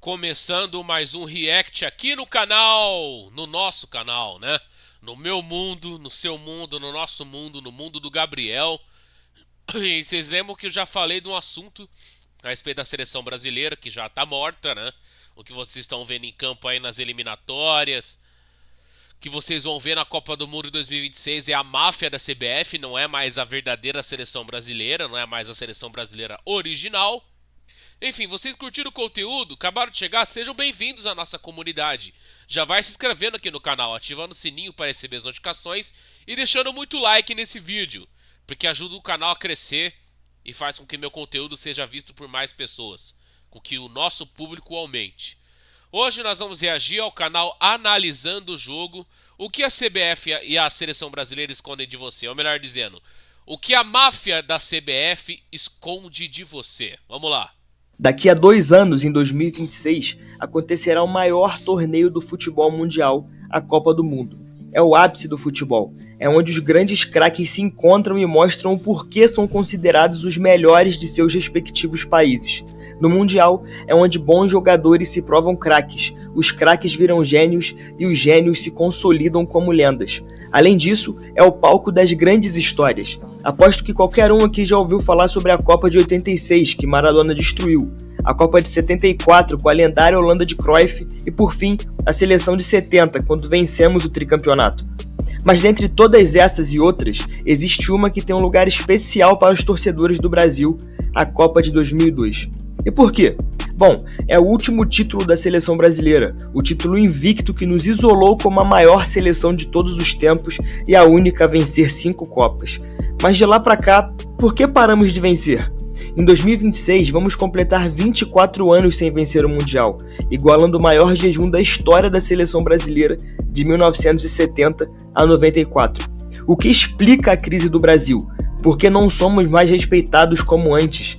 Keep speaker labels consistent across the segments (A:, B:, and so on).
A: Começando mais um react aqui no canal, no nosso canal, né? No meu mundo, no seu mundo, no nosso mundo, no mundo do Gabriel. E vocês lembram que eu já falei de um assunto a respeito da seleção brasileira, que já tá morta, né? O que vocês estão vendo em campo aí nas eliminatórias, que vocês vão ver na Copa do Mundo 2026 é a máfia da CBF, não é mais a verdadeira seleção brasileira, não é mais a seleção brasileira original. Enfim, vocês curtiram o conteúdo? Acabaram de chegar? Sejam bem-vindos à nossa comunidade. Já vai se inscrevendo aqui no canal, ativando o sininho para receber as notificações e deixando muito like nesse vídeo, porque ajuda o canal a crescer e faz com que meu conteúdo seja visto por mais pessoas, com que o nosso público aumente. Hoje nós vamos reagir ao canal Analisando o Jogo, o que a CBF e a Seleção Brasileira escondem de você, ou melhor dizendo, o que a máfia da CBF esconde de você. Vamos lá.
B: Daqui a 2 anos, em 2026, acontecerá o maior torneio do futebol mundial, a Copa do Mundo. É o ápice do futebol. É onde os grandes craques se encontram e mostram o porquê são considerados os melhores de seus respectivos países. No Mundial, é onde bons jogadores se provam craques, os craques viram gênios e os gênios se consolidam como lendas. Além disso, é o palco das grandes histórias. Aposto que qualquer um aqui já ouviu falar sobre a Copa de 86, que Maradona destruiu, a Copa de 74, com a lendária Holanda de Cruyff, e por fim, a seleção de 70, quando vencemos o tricampeonato. Mas dentre todas essas e outras, existe uma que tem um lugar especial para os torcedores do Brasil, a Copa de 2002. E por quê? Bom, é o último título da seleção brasileira, o título invicto que nos isolou como a maior seleção de todos os tempos e a única a vencer 5 Copas. Mas de lá pra cá, por que paramos de vencer? Em 2026, vamos completar 24 anos sem vencer o Mundial, igualando o maior jejum da história da seleção brasileira de 1970 a 94. O que explica a crise do Brasil? Por que não somos mais respeitados como antes?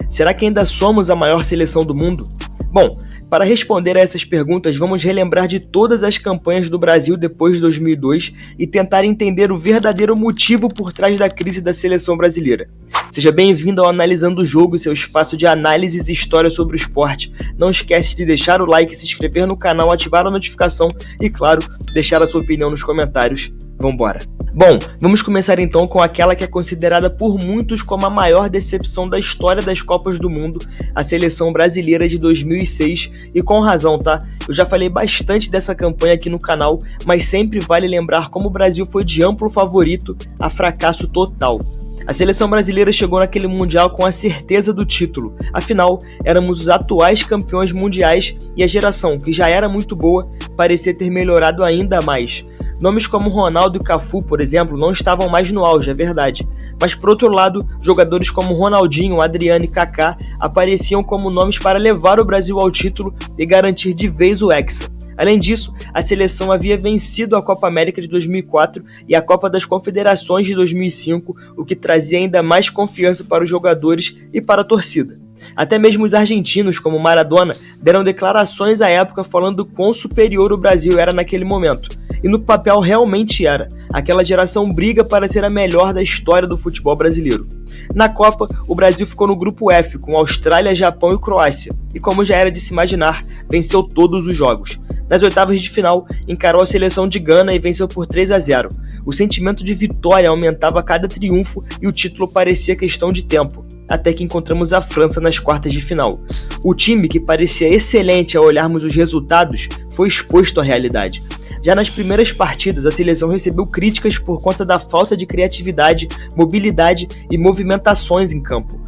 B: Será que ainda somos a maior seleção do mundo? Bom, para responder a essas perguntas, vamos relembrar de todas as campanhas do Brasil depois de 2002 e tentar entender o verdadeiro motivo por trás da crise da seleção brasileira. Seja bem-vindo ao Analisando o Jogo, seu espaço de análises e história sobre o esporte. Não esquece de deixar o like, se inscrever no canal, ativar a notificação e, claro, deixar a sua opinião nos comentários. Vambora! Bom, vamos começar então com aquela que é considerada por muitos como a maior decepção da história das Copas do Mundo, a seleção brasileira de 2006, e com razão, tá? Eu já falei bastante dessa campanha aqui no canal, mas sempre vale lembrar como o Brasil foi de amplo favorito a fracasso total. A seleção brasileira chegou naquele Mundial com a certeza do título, afinal, éramos os atuais campeões mundiais e a geração, que já era muito boa, parecia ter melhorado ainda mais. Nomes como Ronaldo e Cafu, por exemplo, não estavam mais no auge, é verdade. Mas por outro lado, jogadores como Ronaldinho, Adriano e Kaká apareciam como nomes para levar o Brasil ao título e garantir de vez o Hexa. Além disso, a seleção havia vencido a Copa América de 2004 e a Copa das Confederações de 2005, o que trazia ainda mais confiança para os jogadores e para a torcida. Até mesmo os argentinos, como Maradona, deram declarações à época falando quão superior o Brasil era naquele momento. E no papel realmente era. Aquela geração briga para ser a melhor da história do futebol brasileiro. Na Copa, o Brasil ficou no grupo F, com Austrália, Japão e Croácia. E como já era de se imaginar, venceu todos os jogos. Nas oitavas de final, encarou a seleção de Gana e venceu por 3-0. O sentimento de vitória aumentava a cada triunfo e o título parecia questão de tempo, até que encontramos a França nas quartas de final. O time, que parecia excelente ao olharmos os resultados, foi exposto à realidade. Já nas primeiras partidas, a seleção recebeu críticas por conta da falta de criatividade, mobilidade e movimentações em campo.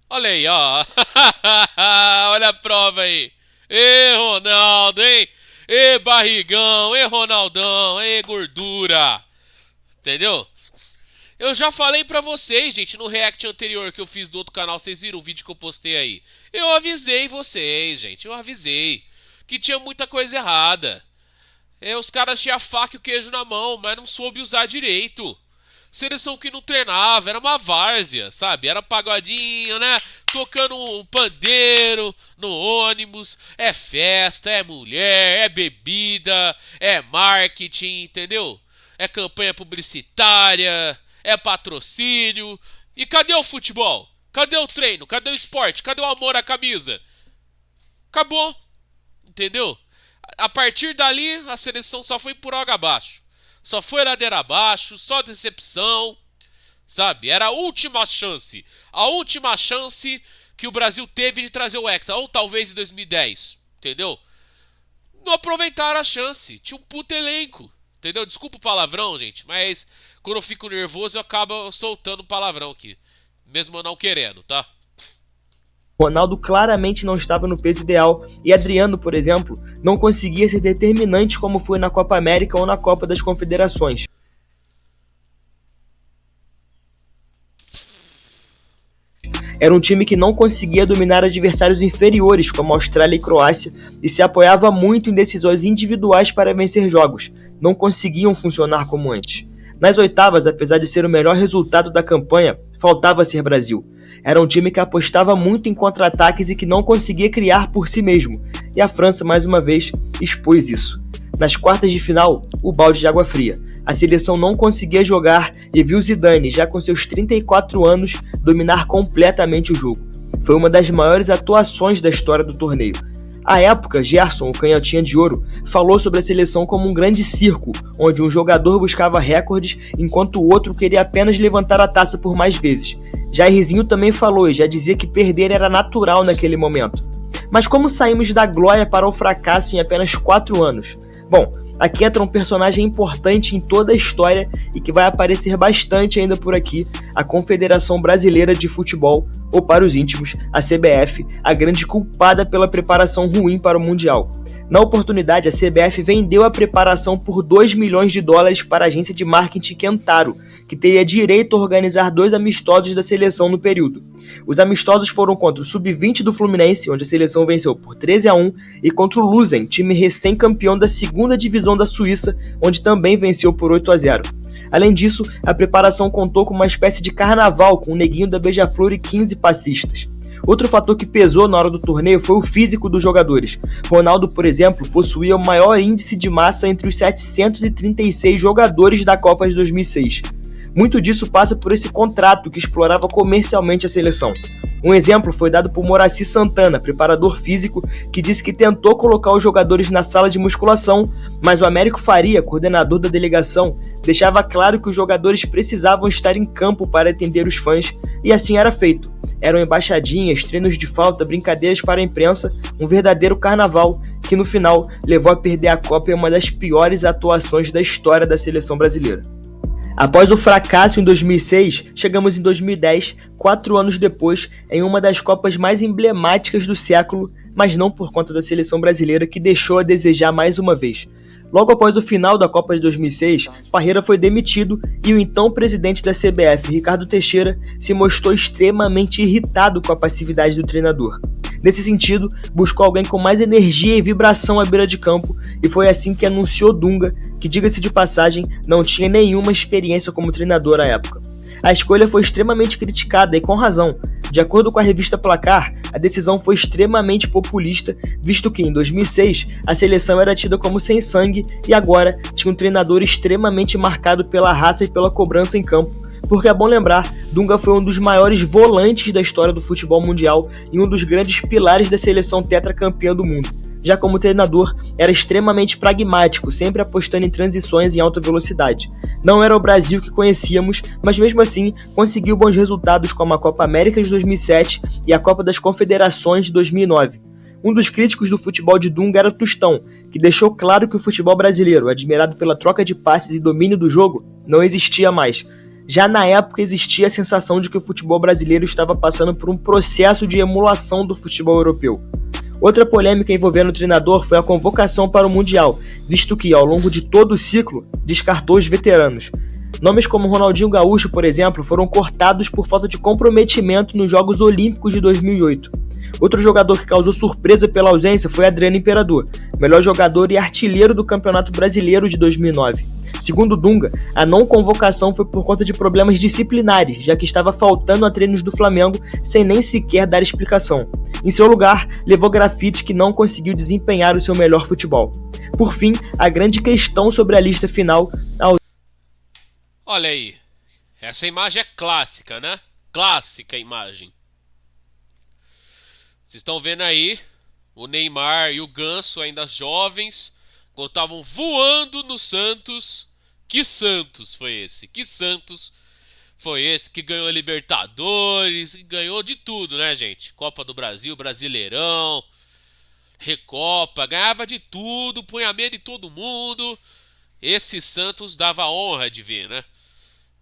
A: Olha aí, ó. Olha a prova aí. Ê, Ronaldo, hein? Ê, barrigão, ê, Ronaldão, ê, gordura. Entendeu? Eu já falei pra vocês, gente, no react anterior que eu fiz do outro canal, vocês viram o vídeo que eu postei aí. Eu avisei vocês, gente, eu avisei que tinha muita coisa errada. Os caras tinham a faca e o queijo na mão, mas não soube usar direito. Seleção que não treinava, era uma várzea, sabe? Era pagodinho, né? Tocando um pandeiro no ônibus. É festa, é mulher, é bebida, é marketing, entendeu? É campanha publicitária, é patrocínio. E cadê o futebol? Cadê o treino? Cadê o esporte? Cadê o amor à camisa? Acabou, entendeu? A partir dali, a seleção só foi por água abaixo. Só foi ladeira abaixo, só decepção, sabe? Era a última chance. A última chance que o Brasil teve de trazer o Hexa, ou talvez em 2010, entendeu? Não aproveitaram a chance. Tinha um puto elenco, entendeu? Desculpa o palavrão, gente, mas quando eu fico nervoso eu acabo soltando palavrão aqui. Mesmo eu não querendo, tá?
B: Ronaldo claramente não estava no peso ideal e Adriano, por exemplo, não conseguia ser determinante como foi na Copa América ou na Copa das Confederações. Era um time que não conseguia dominar adversários inferiores como Austrália e Croácia e se apoiava muito em decisões individuais para vencer jogos. Não conseguiam funcionar como antes. Nas oitavas, apesar de ser o melhor resultado da campanha, faltava ser Brasil. Era um time que apostava muito em contra-ataques e que não conseguia criar por si mesmo. E a França, mais uma vez, expôs isso. Nas quartas de final, o balde de água fria. A seleção não conseguia jogar e viu Zidane, já com seus 34 anos, dominar completamente o jogo. Foi uma das maiores atuações da história do torneio. À época, Gerson, o canhotinha de ouro, falou sobre a seleção como um grande circo, onde um jogador buscava recordes enquanto o outro queria apenas levantar a taça por mais vezes. Jairzinho também falou e já dizia que perder era natural naquele momento. Mas como saímos da glória para o fracasso em apenas 4 anos? Bom, aqui entra um personagem importante em toda a história e que vai aparecer bastante ainda por aqui, a Confederação Brasileira de Futebol, ou para os íntimos, a CBF, a grande culpada pela preparação ruim para o Mundial. Na oportunidade, a CBF vendeu a preparação por 2 milhões de dólares para a agência de marketing Kentaro, que teria direito a organizar 2 amistosos da seleção no período. Os amistosos foram contra o Sub-20 do Fluminense, onde a seleção venceu por 13-1, e contra o Luzen, time recém-campeão da segunda divisão da Suíça, onde também venceu por 8-0. Além disso, a preparação contou com uma espécie de carnaval, com o neguinho da Beija-Flor e 15 passistas. Outro fator que pesou na hora do torneio foi o físico dos jogadores. Ronaldo, por exemplo, possuía o maior índice de massa entre os 736 jogadores da Copa de 2006. Muito disso passa por esse contrato que explorava comercialmente a seleção. Um exemplo foi dado por Moraci Santana, preparador físico, que disse que tentou colocar os jogadores na sala de musculação, mas o Américo Faria, coordenador da delegação, deixava claro que os jogadores precisavam estar em campo para atender os fãs, e assim era feito. Eram embaixadinhas, treinos de falta, brincadeiras para a imprensa, um verdadeiro carnaval, que no final levou a perder a Copa em uma das piores atuações da história da seleção brasileira. Após o fracasso em 2006, chegamos em 2010, 4 anos depois, em uma das Copas mais emblemáticas do século, mas não por conta da seleção brasileira, que deixou a desejar mais uma vez. Logo após o final da Copa de 2006, Parreira foi demitido e o então presidente da CBF, Ricardo Teixeira, se mostrou extremamente irritado com a passividade do treinador. Nesse sentido, buscou alguém com mais energia e vibração à beira de campo e foi assim que anunciou Dunga, que, diga-se de passagem, não tinha nenhuma experiência como treinador à época. A escolha foi extremamente criticada e com razão. De acordo com a revista Placar, a decisão foi extremamente populista, visto que em 2006 a seleção era tida como sem sangue e agora tinha um treinador extremamente marcado pela raça e pela cobrança em campo. Porque é bom lembrar, Dunga foi um dos maiores volantes da história do futebol mundial e um dos grandes pilares da seleção tetracampeã do mundo. Já como treinador, era extremamente pragmático, sempre apostando em transições em alta velocidade. Não era o Brasil que conhecíamos, mas mesmo assim conseguiu bons resultados como a Copa América de 2007 e a Copa das Confederações de 2009. Um dos críticos do futebol de Dunga era Tostão, que deixou claro que o futebol brasileiro, admirado pela troca de passes e domínio do jogo, não existia mais. Já na época existia a sensação de que o futebol brasileiro estava passando por um processo de emulação do futebol europeu. Outra polêmica envolvendo o treinador foi a convocação para o Mundial, visto que, ao longo de todo o ciclo, descartou os veteranos. Nomes como Ronaldinho Gaúcho, por exemplo, foram cortados por falta de comprometimento nos Jogos Olímpicos de 2008. Outro jogador que causou surpresa pela ausência foi Adriano Imperador, melhor jogador e artilheiro do Campeonato Brasileiro de 2009. Segundo Dunga, a não convocação foi por conta de problemas disciplinares, já que estava faltando a treinos do Flamengo sem nem sequer dar explicação. Em seu lugar, levou Grafite, que não conseguiu desempenhar o seu melhor futebol. Por fim, a grande questão sobre a lista final...
A: Olha aí, essa imagem é clássica, né? Clássica imagem. Vocês estão vendo aí O Neymar e o Ganso ainda jovens, quando estavam voando no Santos. Que Santos foi esse? Que Santos foi esse que ganhou a Libertadores, e ganhou de tudo, né, gente? Copa do Brasil, Brasileirão, Recopa, ganhava de tudo, punha medo em todo mundo. Esse Santos dava honra de ver, né?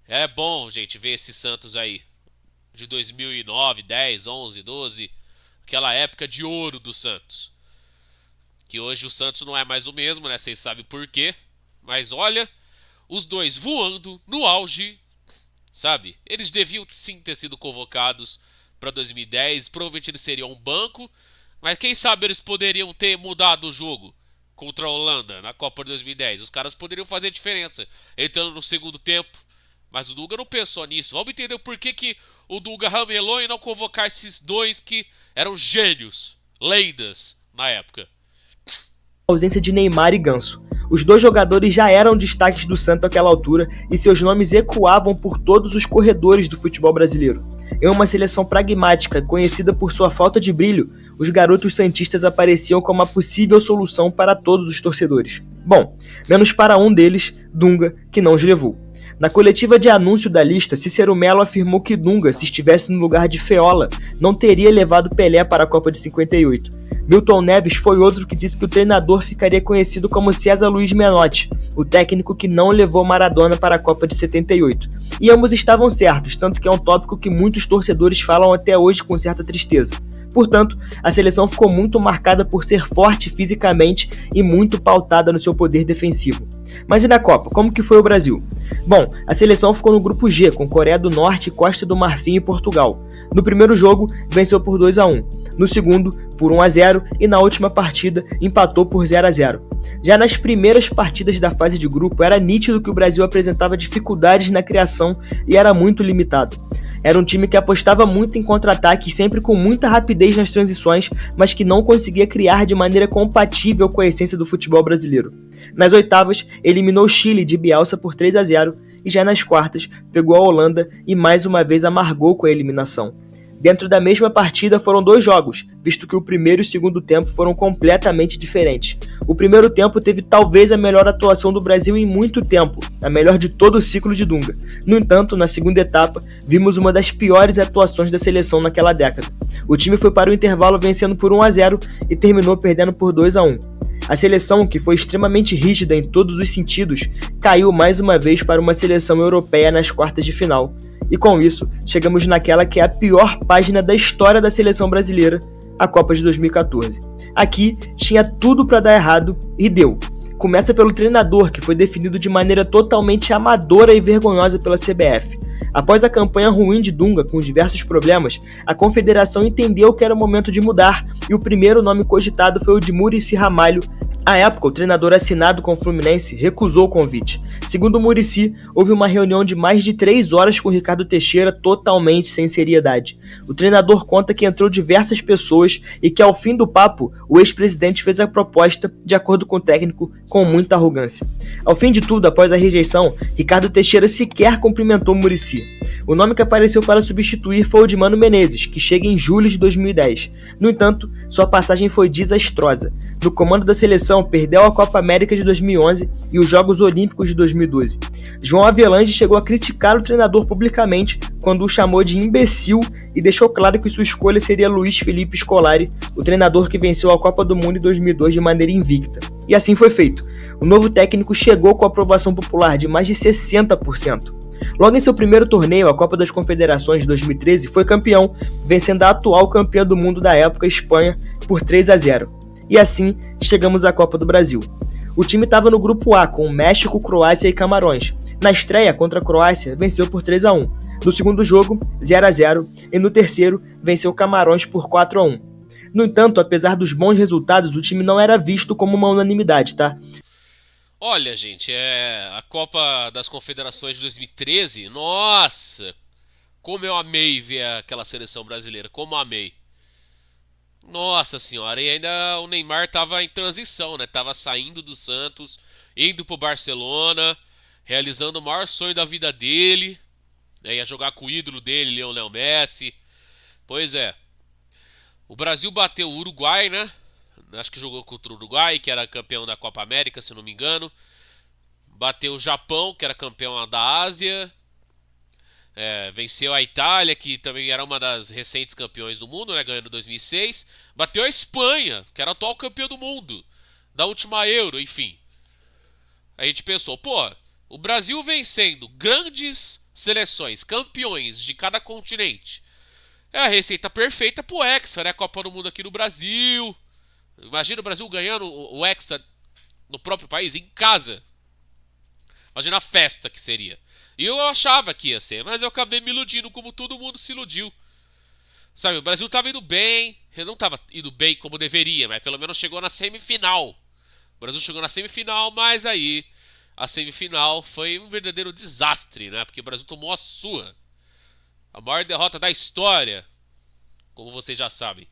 A: É bom, gente, ver esse Santos aí. De 2009, 10, 11, 12. Aquela época de ouro do Santos. Que hoje o Santos não é mais o mesmo, né? Vocês sabem por quê. Mas olha, os dois voando no auge, sabe? Eles deviam sim ter sido convocados para 2010. Provavelmente eles seriam um banco. Mas quem sabe eles poderiam ter mudado o jogo contra a Holanda na Copa de 2010. Os caras poderiam fazer diferença entrando no segundo tempo. Mas o Dunga não pensou nisso. Vamos entender o porquê que o Dunga ramelou em não convocar esses dois que eram gênios, lendas na época.
B: Ausência de Neymar e Ganso. Os dois jogadores já eram destaques do Santos àquela altura e seus nomes ecoavam por todos os corredores do futebol brasileiro. Em uma seleção pragmática, conhecida por sua falta de brilho, os garotos santistas apareciam como uma possível solução para todos os torcedores. Bom, menos para um deles, Dunga, que não os levou. Na coletiva de anúncio da lista, Cícero Melo afirmou que Dunga, se estivesse no lugar de Feola, não teria levado Pelé para a Copa de 58. Milton Neves foi outro que disse que o treinador ficaria conhecido como César Luiz Menotti, o técnico que não levou Maradona para a Copa de 78. E ambos estavam certos, tanto que é um tópico que muitos torcedores falam até hoje com certa tristeza. Portanto, a seleção ficou muito marcada por ser forte fisicamente e muito pautada no seu poder defensivo. Mas e na Copa? Como que foi o Brasil? Bom, a seleção ficou no grupo G, com Coreia do Norte, Costa do Marfim e Portugal. No primeiro jogo, venceu por 2-1. No segundo, por 1-0 e na última partida, empatou por 0-0. Já nas primeiras partidas da fase de grupo, era nítido que o Brasil apresentava dificuldades na criação e era muito limitado. Era um time que apostava muito em contra-ataque, sempre com muita rapidez nas transições, mas que não conseguia criar de maneira compatível com a essência do futebol brasileiro. Nas oitavas, eliminou o Chile de Bielsa por 3-0 e já nas quartas, pegou a Holanda e mais uma vez amargou com a eliminação. Dentro da mesma partida foram dois jogos, visto que o primeiro e o segundo tempo foram completamente diferentes. O primeiro tempo teve talvez a melhor atuação do Brasil em muito tempo, a melhor de todo o ciclo de Dunga. No entanto, na segunda etapa, vimos uma das piores atuações da seleção naquela década. O time foi para o intervalo vencendo por 1-0 e terminou perdendo por 2-1. A seleção, que foi extremamente rígida em todos os sentidos, caiu mais uma vez para uma seleção europeia nas quartas de final. E com isso, chegamos naquela que é a pior página da história da seleção brasileira, a Copa de 2014. Aqui tinha tudo para dar errado e deu. Começa pelo treinador, que foi definido de maneira totalmente amadora e vergonhosa pela CBF. Após a campanha ruim de Dunga, com diversos problemas, a confederação entendeu que era o momento de mudar e o primeiro nome cogitado foi o de Muricy Ramalho. À época, o treinador assinado com o Fluminense recusou o convite. Segundo Muricy, houve uma reunião de mais de 3 horas com Ricardo Teixeira totalmente sem seriedade. O treinador conta que entrou diversas pessoas e que ao fim do papo, o ex-presidente fez a proposta, de acordo com o técnico, com muita arrogância. Ao fim de tudo, após a rejeição, Ricardo Teixeira sequer cumprimentou Muricy. O nome que apareceu para substituir foi o de Mano Menezes, que chega em julho de 2010. No entanto, sua passagem foi desastrosa. No comando da seleção, perdeu a Copa América de 2011 e os Jogos Olímpicos de 2012. João Avelange chegou a criticar o treinador publicamente quando o chamou de imbecil e deixou claro que sua escolha seria Luiz Felipe Scolari, o treinador que venceu a Copa do Mundo em 2002 de maneira invicta. E assim foi feito. O novo técnico chegou com aprovação popular de mais de 60%. Logo em seu primeiro torneio, a Copa das Confederações de 2013, foi campeão, vencendo a atual campeã do mundo da época, Espanha, por 3-0. E assim, chegamos à Copa do Brasil. O time estava no grupo A, com México, Croácia e Camarões. Na estreia contra a Croácia, venceu por 3-1. No segundo jogo, 0-0. E no terceiro, venceu Camarões por 4-1. No entanto, apesar dos bons resultados, o time não era visto como uma unanimidade, tá?
A: Olha, gente, a Copa das Confederações de 2013, nossa, como eu amei ver aquela seleção brasileira, como amei. Nossa senhora, e ainda o Neymar tava em transição, né? Tava saindo do Santos, indo pro Barcelona, realizando o maior sonho da vida dele, né? Ia jogar com o ídolo dele, Lionel Messi. Pois é, o Brasil bateu o Uruguai, né? Acho que jogou contra o Uruguai, que era campeão da Copa América, se não me engano. Bateu o Japão, que era campeão da Ásia. Venceu a Itália, que também era uma das recentes campeões do mundo, né, ganhando em 2006. Bateu a Espanha, que era atual campeã do mundo, da última Euro, enfim. A gente pensou, pô, o Brasil vencendo grandes seleções, campeões de cada continente. É a receita perfeita pro Hexa, né? Copa do Mundo aqui no Brasil. Imagina o Brasil ganhando o Hexa no próprio país, em casa. Imagina a festa que seria. E eu achava que ia ser, mas eu acabei me iludindo como todo mundo se iludiu. Sabe, o Brasil tava indo bem. Ele não tava indo bem como deveria, mas pelo menos chegou na semifinal. O Brasil chegou na semifinal, mas aí a semifinal foi um verdadeiro desastre, né? Porque o Brasil tomou a sua. A maior derrota da história, como vocês já sabem.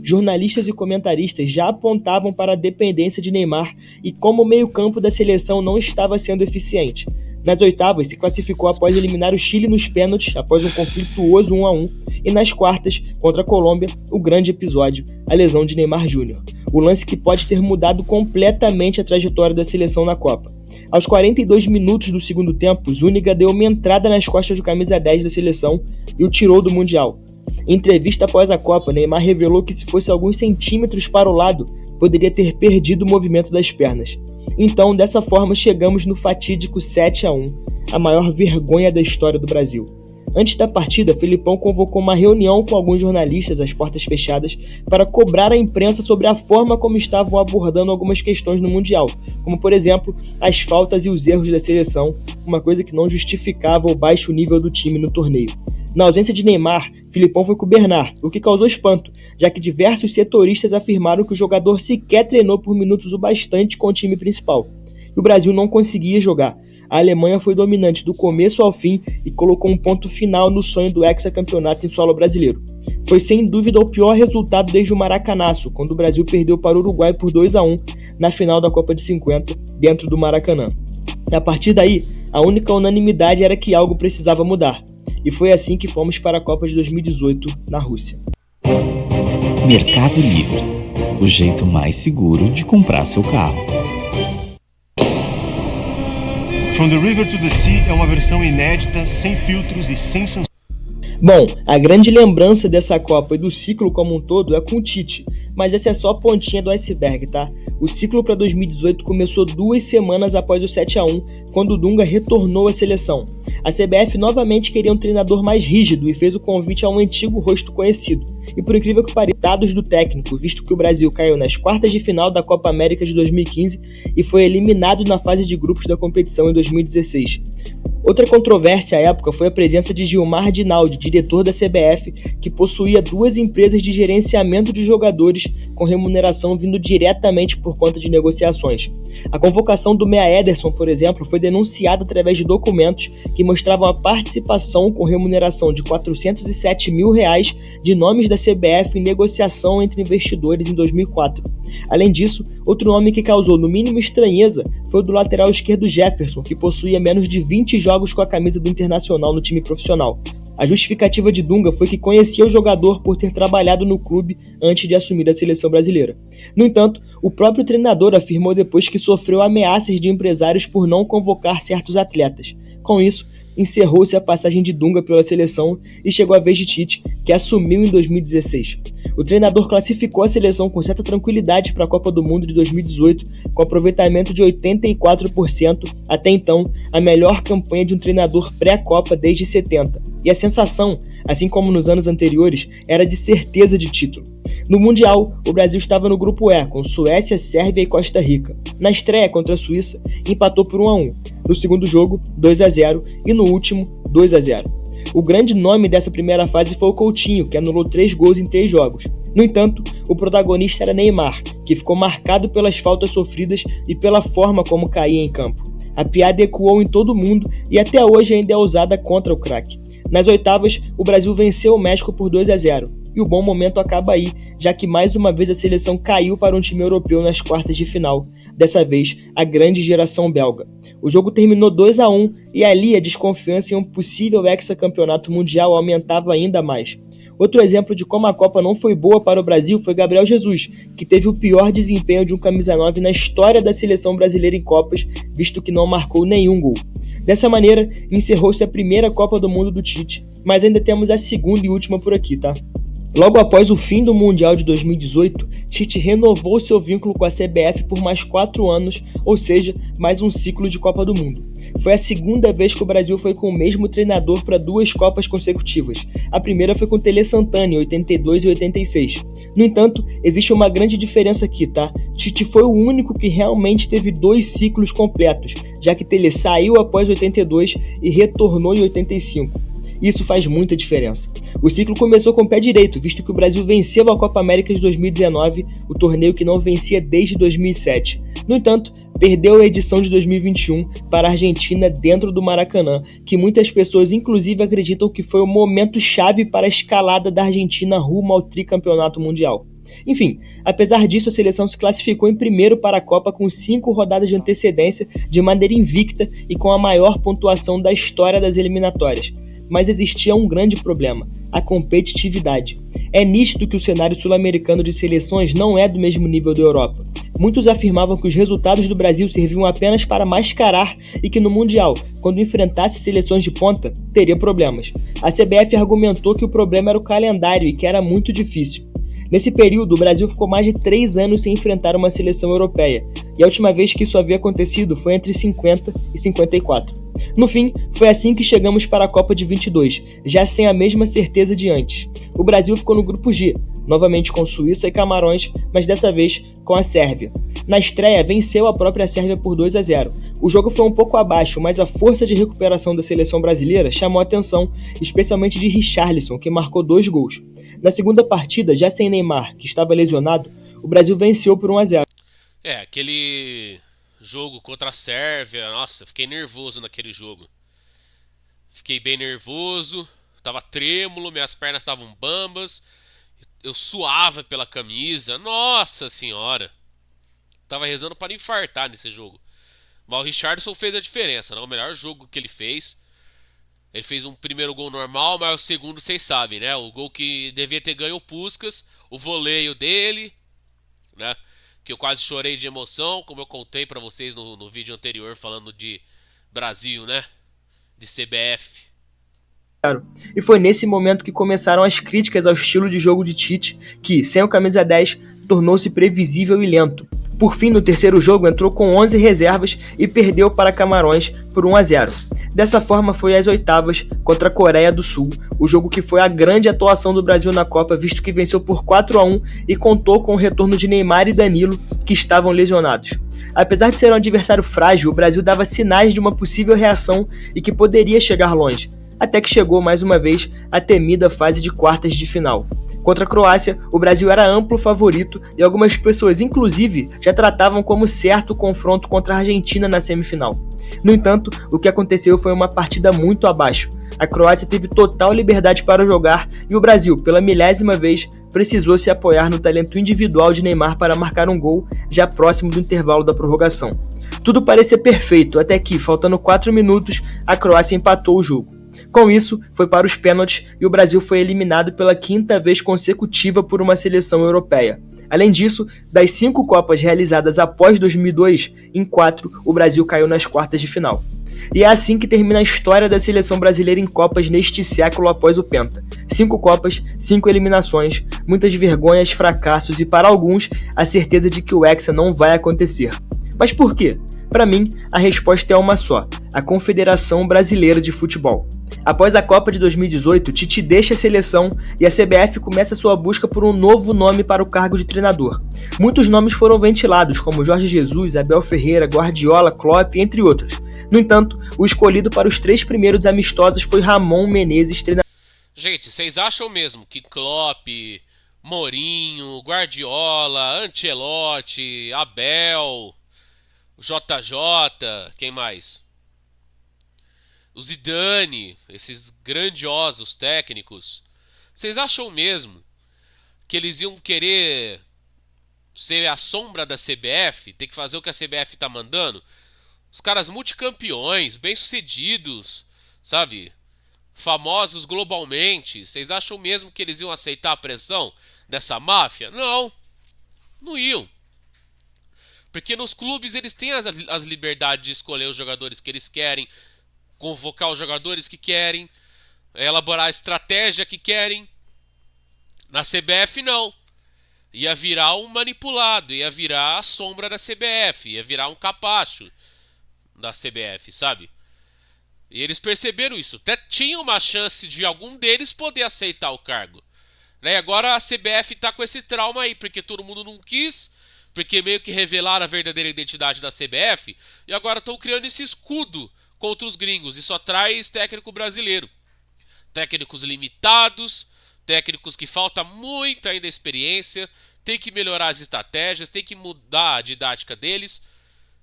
B: Jornalistas e comentaristas já apontavam para a dependência de Neymar e como o meio-campo da seleção não estava sendo eficiente. Nas oitavas, se classificou após eliminar o Chile nos pênaltis, após um conflituoso 1-1, e nas quartas, contra a Colômbia, o grande episódio, a lesão de Neymar Júnior. O lance que pode ter mudado completamente a trajetória da seleção na Copa. Aos 42 minutos do segundo tempo, Zúñiga deu uma entrada nas costas do camisa 10 da seleção e o tirou do Mundial. Em entrevista após a Copa, Neymar revelou que se fosse alguns centímetros para o lado, poderia ter perdido o movimento das pernas. Então, dessa forma, chegamos no fatídico 7-1, a maior vergonha da história do Brasil. Antes da partida, Felipão convocou uma reunião com alguns jornalistas às portas fechadas para cobrar a imprensa sobre a forma como estavam abordando algumas questões no Mundial, como, por exemplo, as faltas e os erros da seleção, uma coisa que não justificava o baixo nível do time no torneio. Na ausência de Neymar, Felipão foi com o Bernard, o que causou espanto, já que diversos setoristas afirmaram que o jogador sequer treinou por minutos o bastante com o time principal. E o Brasil não conseguia jogar. A Alemanha foi dominante do começo ao fim e colocou um ponto final no sonho do hexacampeonato em solo brasileiro. Foi sem dúvida o pior resultado desde o Maracanaço, quando o Brasil perdeu para o Uruguai por 2-1 na final da Copa de 50, dentro do Maracanã. A partir daí, a única unanimidade era que algo precisava mudar. E foi assim que fomos para a Copa de 2018, na Rússia.
C: Mercado Livre, o jeito mais seguro de comprar seu carro.
D: From the River to the Sea é uma versão inédita, sem filtros e sem censura.
B: Bom, a grande lembrança dessa Copa e do ciclo como um todo é com o Tite, mas essa é só a pontinha do iceberg, tá? O ciclo para 2018 começou 2 semanas após o 7-1, quando o Dunga retornou à seleção. A CBF novamente queria um treinador mais rígido e fez o convite a um antigo rosto conhecido. E por incrível que pareça, dados do técnico, visto que o Brasil caiu nas quartas de final da Copa América de 2015 e foi eliminado na fase de grupos da competição em 2016. Outra controvérsia à época foi a presença de Gilmar Dinaldi, diretor da CBF, que possuía 2 empresas de gerenciamento de jogadores com remuneração vindo diretamente por conta de negociações. A convocação do meia Ederson, por exemplo, foi denunciada através de documentos que mostravam a participação com remuneração de R$407 mil de nomes da CBF em negociação entre investidores em 2004. Além disso, outro nome que causou no mínimo estranheza foi o do lateral esquerdo Jefferson, que possuía menos de 20 jogos com a camisa do Internacional no time profissional. A justificativa de Dunga foi que conhecia o jogador por ter trabalhado no clube antes de assumir a seleção brasileira. No entanto, o próprio treinador afirmou depois que sofreu ameaças de empresários por não convocar certos atletas. Com isso, encerrou-se a passagem de Dunga pela seleção e chegou a vez de Tite, que assumiu em 2016. O treinador classificou a seleção com certa tranquilidade para a Copa do Mundo de 2018, com aproveitamento de 84%, até então a melhor campanha de um treinador pré-Copa desde 70. E a sensação, assim como nos anos anteriores, era de certeza de título. No Mundial, o Brasil estava no grupo E, com Suécia, Sérvia e Costa Rica. Na estreia contra a Suíça, empatou por 1-1. No segundo jogo, 2-0 e no último, 2-0. O grande nome dessa primeira fase foi o Coutinho, que anulou 3 gols em 3 jogos. No entanto, o protagonista era Neymar, que ficou marcado pelas faltas sofridas e pela forma como caía em campo. A piada ecoou em todo mundo e até hoje ainda é usada contra o craque. Nas oitavas, o Brasil venceu o México por 2-0. E o bom momento acaba aí, já que mais uma vez a seleção caiu para um time europeu nas quartas de final, dessa vez a grande geração belga. O jogo terminou 2-1 e ali a desconfiança em um possível hexacampeonato mundial aumentava ainda mais. Outro exemplo de como a Copa não foi boa para o Brasil foi Gabriel Jesus, que teve o pior desempenho de um camisa 9 na história da seleção brasileira em Copas, visto que não marcou nenhum gol. Dessa maneira, encerrou-se a primeira Copa do Mundo do Tite, mas ainda temos a segunda e última por aqui, tá? Logo após o fim do Mundial de 2018, Tite renovou seu vínculo com a CBF por mais 4 anos, ou seja, mais um ciclo de Copa do Mundo. Foi a segunda vez que o Brasil foi com o mesmo treinador para 2 Copas consecutivas. A primeira foi com Tele Santana, em 82 e 86. No entanto, existe uma grande diferença aqui, tá? Tite foi o único que realmente teve 2 ciclos completos, já que Tele saiu após 82 e retornou em 85. Isso faz muita diferença. O ciclo começou com o pé direito, visto que o Brasil venceu a Copa América de 2019, o torneio que não vencia desde 2007. No entanto, perdeu a edição de 2021 para a Argentina dentro do Maracanã, que muitas pessoas inclusive acreditam que foi o momento chave para a escalada da Argentina rumo ao tricampeonato mundial. Enfim, apesar disso, a seleção se classificou em primeiro para a Copa com 5 rodadas de antecedência, de maneira invicta e com a maior pontuação da história das eliminatórias. Mas existia um grande problema: a competitividade. É nítido que o cenário sul-americano de seleções não é do mesmo nível da Europa. Muitos afirmavam que os resultados do Brasil serviam apenas para mascarar e que no Mundial, quando enfrentasse seleções de ponta, teria problemas. A CBF argumentou que o problema era o calendário e que era muito difícil. Nesse período, o Brasil ficou mais de 3 anos sem enfrentar uma seleção europeia, e a última vez que isso havia acontecido foi entre 50 e 54. No fim, foi assim que chegamos para a Copa de 22, já sem a mesma certeza de antes. O Brasil ficou no grupo G, novamente com Suíça e Camarões, mas dessa vez com a Sérvia. Na estreia, venceu a própria Sérvia por 2-0. O jogo foi um pouco abaixo, mas a força de recuperação da seleção brasileira chamou a atenção, especialmente de Richarlison, que marcou 2 gols. Na segunda partida, já sem Neymar, que estava lesionado, o Brasil venceu por 1-0.
A: Aquele jogo contra a Sérvia, nossa, fiquei nervoso naquele jogo. Fiquei bem nervoso, tava trêmulo, minhas pernas estavam bambas, eu suava pela camisa, nossa senhora. Tava rezando para infartar nesse jogo. Mas o Richarlison fez a diferença, né? O melhor jogo que ele fez. Ele fez um primeiro gol normal, mas o segundo vocês sabem, né? O gol que devia ter ganho o Puskás, o voleio dele, né? Que eu quase chorei de emoção, como eu contei pra vocês no vídeo anterior falando de Brasil, né? De CBF.
B: E foi nesse momento que começaram as críticas ao estilo de jogo de Tite, que, sem o camisa 10, tornou-se previsível e lento. Por fim, no terceiro jogo, entrou com 11 reservas e perdeu para Camarões por 1-0. Dessa forma, foi às oitavas contra a Coreia do Sul, o jogo que foi a grande atuação do Brasil na Copa, visto que venceu por 4-1 e contou com o retorno de Neymar e Danilo, que estavam lesionados. Apesar de ser um adversário frágil, o Brasil dava sinais de uma possível reação e que poderia chegar longe, até que chegou mais uma vez a temida fase de quartas de final. Contra a Croácia, o Brasil era amplo favorito e algumas pessoas, inclusive, já tratavam como certo o confronto contra a Argentina na semifinal. No entanto, o que aconteceu foi uma partida muito abaixo. A Croácia teve total liberdade para jogar e o Brasil, pela milésima vez, precisou se apoiar no talento individual de Neymar para marcar um gol já próximo do intervalo da prorrogação. Tudo parecia perfeito, até que, faltando 4 minutos, a Croácia empatou o jogo. Com isso, foi para os pênaltis e o Brasil foi eliminado pela 5ª vez consecutiva por uma seleção europeia. Além disso, das 5 Copas realizadas após 2002, em 4, o Brasil caiu nas quartas de final. E é assim que termina a história da seleção brasileira em Copas neste século após o Penta. 5 Copas, 5 eliminações, muitas vergonhas, fracassos e, para alguns, a certeza de que o Hexa não vai acontecer. Mas por quê? Para mim, a resposta é uma só: a Confederação Brasileira de Futebol. Após a Copa de 2018, Tite deixa a seleção e a CBF começa sua busca por um novo nome para o cargo de treinador. Muitos nomes foram ventilados, como Jorge Jesus, Abel Ferreira, Guardiola, Klopp, entre outros. No entanto, o escolhido para os 3 primeiros amistosos foi Ramon Menezes, treinador.
A: Gente, vocês acham mesmo que Klopp, Mourinho, Guardiola, Ancelotti, Abel, JJ, quem mais? O Zidane, esses grandiosos técnicos, vocês acham mesmo que eles iam querer ser a sombra da CBF, ter que fazer o que a CBF tá mandando? Os caras multicampeões, bem-sucedidos, sabe? famosos globalmente, vocês acham mesmo que eles iam aceitar a pressão dessa máfia? Não, não iam. Porque nos clubes eles têm as liberdades de escolher os jogadores que eles querem, convocar os jogadores que querem, elaborar a estratégia que querem. Na CBF não. Ia virar um manipulado, ia virar a sombra da CBF, ia virar um capacho da CBF, sabe? E eles perceberam isso. Até tinha uma chance de algum deles poder aceitar o cargo. Né? Agora a CBF tá com esse trauma aí, porque todo mundo não quis, porque meio que revelaram a verdadeira identidade da CBF, e agora estão criando esse escudo contra os gringos, e só traz técnico brasileiro. Técnicos limitados, técnicos que falta muita ainda experiência, tem que melhorar as estratégias, tem que mudar a didática deles,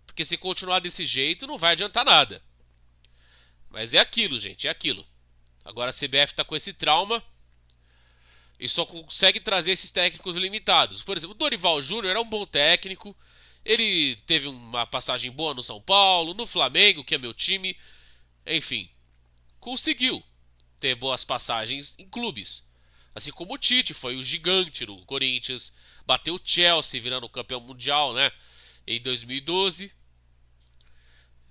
A: porque se continuar desse jeito não vai adiantar nada. Mas é aquilo, gente, é aquilo. Agora a CBF tá com esse trauma e só consegue trazer esses técnicos limitados. Por exemplo, o Dorival Júnior era um bom técnico, ele teve uma passagem boa no São Paulo, no Flamengo, que é meu time, enfim, conseguiu ter boas passagens em clubes. Assim como o Tite foi o gigante no Corinthians, bateu o Chelsea virando campeão mundial, né, em 2012.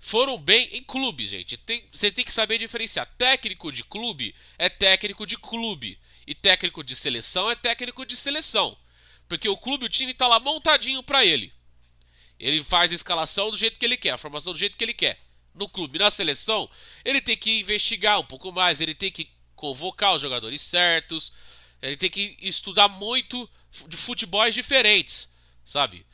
A: Foram bem em clube, gente. Você tem que saber diferenciar. Técnico de clube é técnico de clube. E técnico de seleção é técnico de seleção. Porque o clube, o time tá lá montadinho pra ele. Ele faz a escalação do jeito que ele quer, a formação do jeito que ele quer. No clube, na seleção, ele tem que investigar um pouco mais, ele tem que convocar os jogadores certos, ele tem que estudar muito de futebols diferentes, sabe?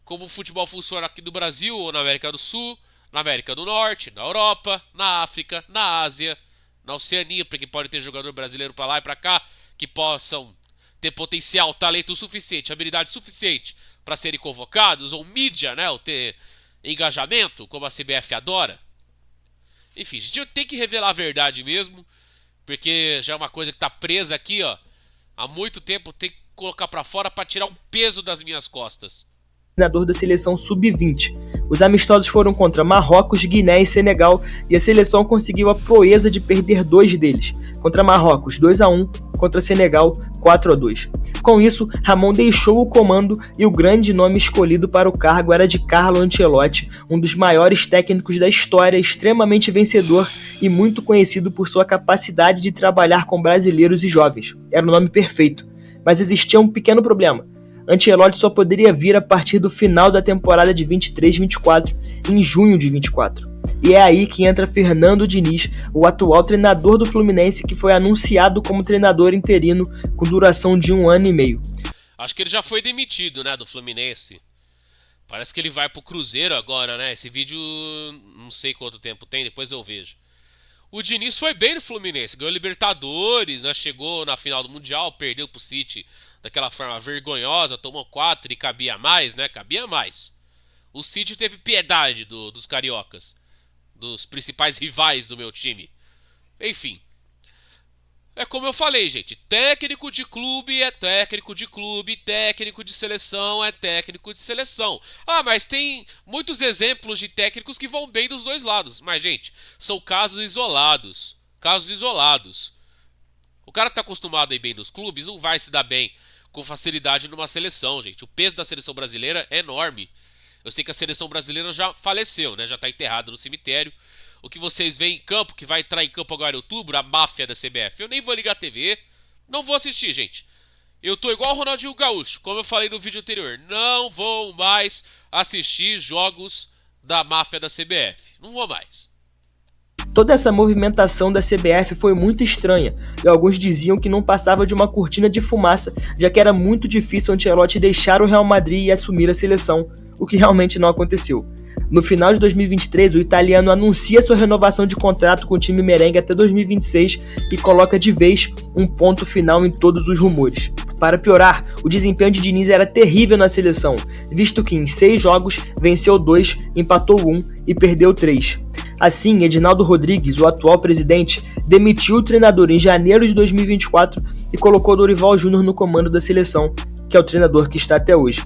A: Como o futebol funciona aqui no Brasil ou na América do Sul, na América do Norte, na Europa, na África, na Ásia, na Oceania, porque pode ter jogador brasileiro pra lá e pra cá que possam ter potencial, talento suficiente, habilidade suficiente para serem convocados, ou mídia, né, ou ter engajamento, como a CBF adora. Enfim, a gente tem que revelar a verdade mesmo, porque já é uma coisa que tá presa aqui, ó, há muito tempo, tem que colocar pra fora pra tirar um peso das minhas costas.
B: Treinador da seleção sub-20. Os amistosos foram contra Marrocos, Guiné e Senegal, e a seleção conseguiu a proeza de perder 2 deles. Contra Marrocos, 2-1, contra Senegal, 4-2. Com isso, Ramon deixou o comando e o grande nome escolhido para o cargo era de Carlo Ancelotti, um dos maiores técnicos da história, extremamente vencedor e muito conhecido por sua capacidade de trabalhar com brasileiros e jovens. Era o nome perfeito, mas existia um pequeno problema. Ancelotti só poderia vir a partir do final da temporada de 23-24, em junho de 24. E é aí que entra Fernando Diniz, o atual treinador do Fluminense, que foi anunciado como treinador interino com duração de 1 ano e meio.
A: Acho que ele já foi demitido, né, do Fluminense. Parece que ele vai pro Cruzeiro agora, né? Esse vídeo não sei quanto tempo tem, depois eu vejo. O Diniz foi bem no Fluminense, ganhou Libertadores, né? Chegou na final do Mundial, perdeu pro City daquela forma vergonhosa, tomou 4 e cabia mais, né? Cabia mais. O City teve piedade dos cariocas, dos principais rivais do meu time. Enfim, é como eu falei, gente, técnico de clube é técnico de clube, técnico de seleção é técnico de seleção. Ah, mas tem muitos exemplos de técnicos que vão bem dos dois lados. Mas, gente, são casos isolados. Casos isolados. O cara que tá acostumado a ir bem nos clubes não vai se dar bem com facilidade numa seleção, gente. O peso da seleção brasileira é enorme. Eu sei que a seleção brasileira já faleceu, né? Já tá enterrada no cemitério. O que vocês veem em campo, que vai entrar em campo agora em outubro, a máfia da CBF. Eu nem vou ligar a TV, não vou assistir, gente. Eu tô igual o Ronaldinho Gaúcho, como eu falei no vídeo anterior. Não vou mais assistir jogos da máfia da CBF. Não vou mais.
B: Toda essa movimentação da CBF foi muito estranha, e alguns diziam que não passava de uma cortina de fumaça, já que era muito difícil Ancelotti deixar o Real Madrid e assumir a seleção, o que realmente não aconteceu. No final de 2023, o italiano anuncia sua renovação de contrato com o time merengue até 2026 e coloca de vez um ponto final em todos os rumores. Para piorar, o desempenho de Diniz era terrível na seleção, visto que em 6 jogos venceu 2, empatou 1 e perdeu 3. Assim, Edinaldo Rodrigues, o atual presidente, demitiu o treinador em janeiro de 2024 e colocou Dorival Júnior no comando da seleção, que é o treinador que está até hoje.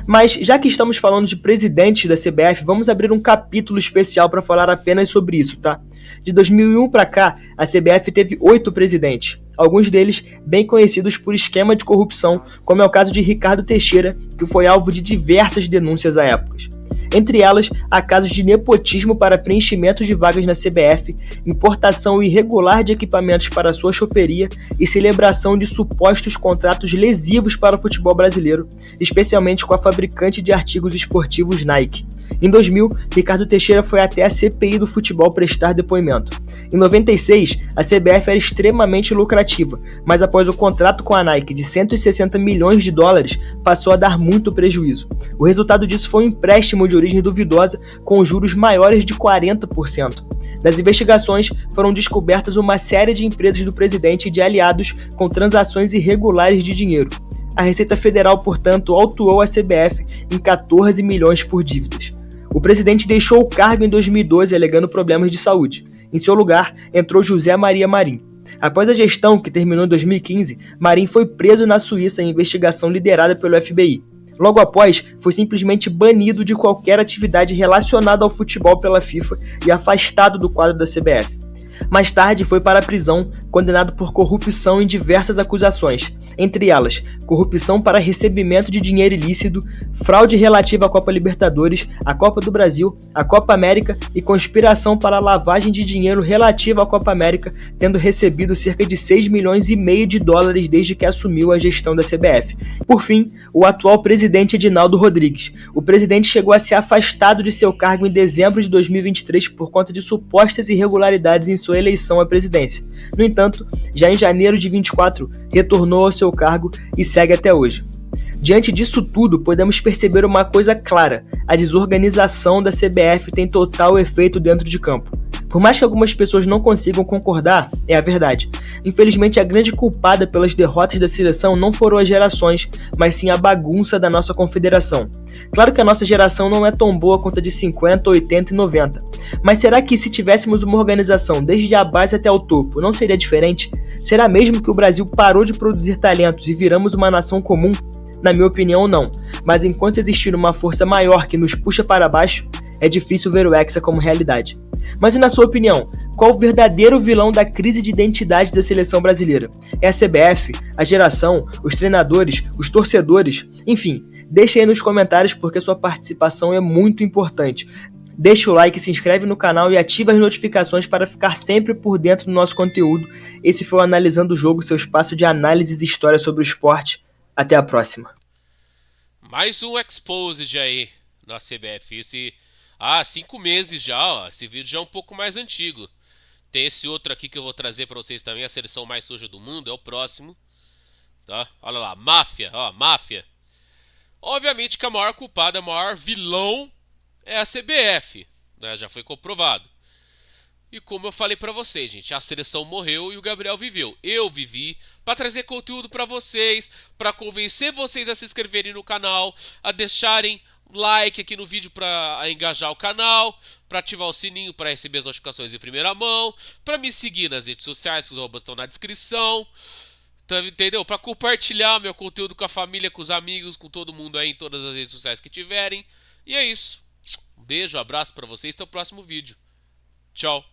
B: Mas já que estamos falando de presidentes da CBF, vamos abrir um capítulo especial para falar apenas sobre isso, tá? De 2001 para cá, a CBF teve 8 presidentes, alguns deles bem conhecidos por esquema de corrupção, como é o caso de Ricardo Teixeira, que foi alvo de diversas denúncias à época. Entre elas, há casos de nepotismo para preenchimento de vagas na CBF, importação irregular de equipamentos para sua choperia e celebração de supostos contratos lesivos para o futebol brasileiro, especialmente com a fabricante de artigos esportivos Nike. Em 2000, Ricardo Teixeira foi até a CPI do futebol prestar depoimento. Em 96, a CBF era extremamente lucrativa, mas após o contrato com a Nike de 160 milhões de dólares, passou a dar muito prejuízo. O resultado disso foi um empréstimo de origem duvidosa com juros maiores de 40%. Nas investigações, foram descobertas uma série de empresas do presidente e de aliados com transações irregulares de dinheiro. A Receita Federal, portanto, autuou a CBF em 14 milhões por dívidas. O presidente deixou o cargo em 2012 alegando problemas de saúde. Em seu lugar, entrou José Maria Marinho. Após a gestão, que terminou em 2015, Marinho foi preso na Suíça em investigação liderada pelo FBI. Logo após, foi simplesmente banido de qualquer atividade relacionada ao futebol pela FIFA e afastado do quadro da CBF. Mais tarde, foi para a prisão, condenado por corrupção em diversas acusações, entre elas, corrupção para recebimento de dinheiro ilícito, fraude relativa à Copa Libertadores, à Copa do Brasil, à Copa América e conspiração para a lavagem de dinheiro relativa à Copa América, tendo recebido cerca de 6 milhões e meio de dólares desde que assumiu a gestão da CBF. Por fim, o atual presidente Edinaldo Rodrigues. O presidente chegou a ser afastado de seu cargo em dezembro de 2023 por conta de supostas irregularidades em sua eleição à presidência. No entanto, já em janeiro de 24, retornou ao seu cargo e segue até hoje. Diante disso tudo, podemos perceber uma coisa clara: a desorganização da CBF tem total efeito dentro de campo. Por mais que algumas pessoas não consigam concordar, é a verdade. Infelizmente, a grande culpada pelas derrotas da seleção não foram as gerações, mas sim a bagunça da nossa confederação. Claro que a nossa geração não é tão boa quanto a de 50, 80 e 90. Mas será que se tivéssemos uma organização desde a base até o topo, não seria diferente? Será mesmo que o Brasil parou de produzir talentos e viramos uma nação comum? Na minha opinião, não. Mas enquanto existir uma força maior que nos puxa para baixo, é difícil ver o Hexa como realidade. Mas e na sua opinião, qual o verdadeiro vilão da crise de identidade da seleção brasileira? É a CBF, a geração, os treinadores, os torcedores? Enfim, deixe aí nos comentários porque sua participação é muito importante. Deixa o like, se inscreve no canal e ativa as notificações para ficar sempre por dentro do nosso conteúdo. Esse foi o Analisando o Jogo, seu espaço de análises e história sobre o esporte. Até a próxima.
A: Mais um Exposed aí na CBF. 5 meses já, ó. Esse vídeo já é um pouco mais antigo. Tem esse outro aqui que eu vou trazer pra vocês também, a seleção mais suja do mundo, é o próximo. Tá? Olha lá, máfia, ó, máfia. Obviamente que a maior culpada, o maior vilão é a CBF, né? Já foi comprovado. E como eu falei pra vocês, gente, a seleção morreu e o Gabriel viveu. Eu vivi pra trazer conteúdo pra vocês, pra convencer vocês a se inscreverem no canal, a deixarem like aqui no vídeo para engajar o canal, para ativar o sininho para receber as notificações em primeira mão, para me seguir nas redes sociais, que os arrobas estão na descrição, entendeu? Para compartilhar meu conteúdo com a família, com os amigos, com todo mundo aí em todas as redes sociais que tiverem. E é isso. Um beijo, um abraço para vocês, até o próximo vídeo. Tchau.